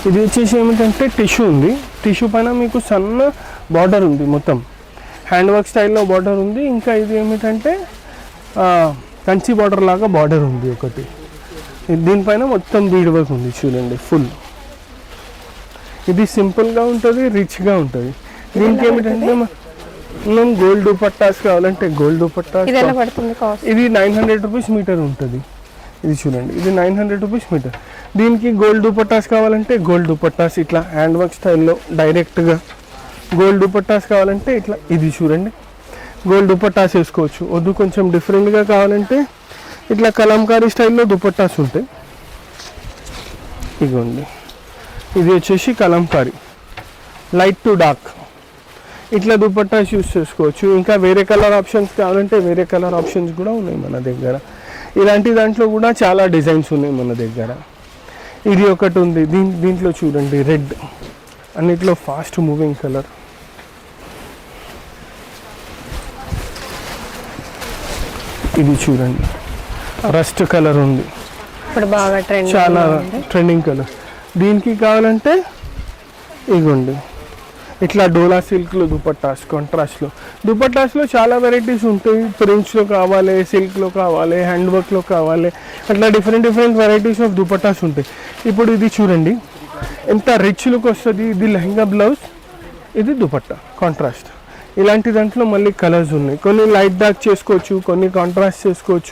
ఇది వచ్చేసి ఏమిటంటే టిష్యూ ఉంది, టిష్యూ పైన మీకు సన్న బార్డర్ ఉంది, మొత్తం హ్యాండ్ వర్క్ స్టైల్లో బార్డర్ ఉంది. ఇంకా ఇది ఏమిటంటే కంచి బార్డర్ లాగా బార్డర్ ఉంది ఒకటి, దీనిపైన మొత్తం బీడ్ వర్క్ ఉంది చూడండి ఫుల్. ఇది సింపుల్గా ఉంటుంది, రిచ్గా ఉంటుంది. దీనికి ఏమిటంటే మనం గోల్డ్ దుపట్టాస్ కావాలంటే గోల్డ్ దుపట్టాస్, ఇది 900 రూపీస్ మీటర్ ఉంటుంది. ఇది చూడండి, ఇది 900 రూపీస్ మీటర్. దీనికి గోల్డ్ దుపట్టాస్ కావాలంటే గోల్డ్ దుపట్టాస్ ఇట్లా హ్యాండ్ వర్క్ స్టైల్లో డైరెక్ట్గా. గోల్డ్ దుపట్టాస్ కావాలంటే ఇట్లా, ఇది చూడండి గోల్డ్ దుపట్టాస్ వేసుకోవచ్చు. వద్దు కొంచెం డిఫరెంట్గా కావాలంటే ఇట్లా కలంకారీ స్టైల్లో దుపట్టాస్ ఉంటాయి. ఇదిగోండి, ఇది వచ్చేసి కలంకారీ లైట్ టు డార్క్, ఇట్లా దుపట్టాస్ యూస్ చేసుకోవచ్చు. ఇంకా వేరే కలర్ ఆప్షన్స్ కావాలంటే వేరే కలర్ ఆప్షన్స్ కూడా ఉన్నాయి మన దగ్గర. ఇలాంటి దాంట్లో కూడా చాలా డిజైన్స్ ఉన్నాయి మన దగ్గర. ఇది ఒకటి ఉంది, దీంట్లో చూడండి రెడ్, అన్నిట్లో ఫాస్ట్ మూవింగ్ కలర్. ఇది చూడండి రస్ట్ కలర్ ఉంది, ఇప్పుడు బాగా చాలా ట్రెండింగ్ కలర్. దీనికి కావాలంటే ఇగోండి ఇట్లా డోలా సిల్క్లో దుపట్టాస్, కాంట్రాస్ట్లో దుపట్టాస్లో చాలా వెరైటీస్ ఉంటాయి. ప్రింట్స్లో కావాలి, సిల్క్లో కావాలి, హ్యాండ్ వర్క్లో కావాలి, అట్లా డిఫరెంట్ వెరైటీస్ ఆఫ్ దుపట్టాస్ ఉంటాయి. ఇప్పుడు ఇది చూడండి ఎంత రిచ్ లుక్ వస్తుంది. ఇది లెహంగా బ్లౌజ్, ఇది దుపట్టా కాంట్రాస్ట్. ఇలాంటి దాంట్లో మళ్ళీ కలర్స్ ఉన్నాయి, కొన్ని లైట్ డార్క్ చేసుకోవచ్చు, కొన్ని కాంట్రాస్ట్ చేసుకోవచ్చు.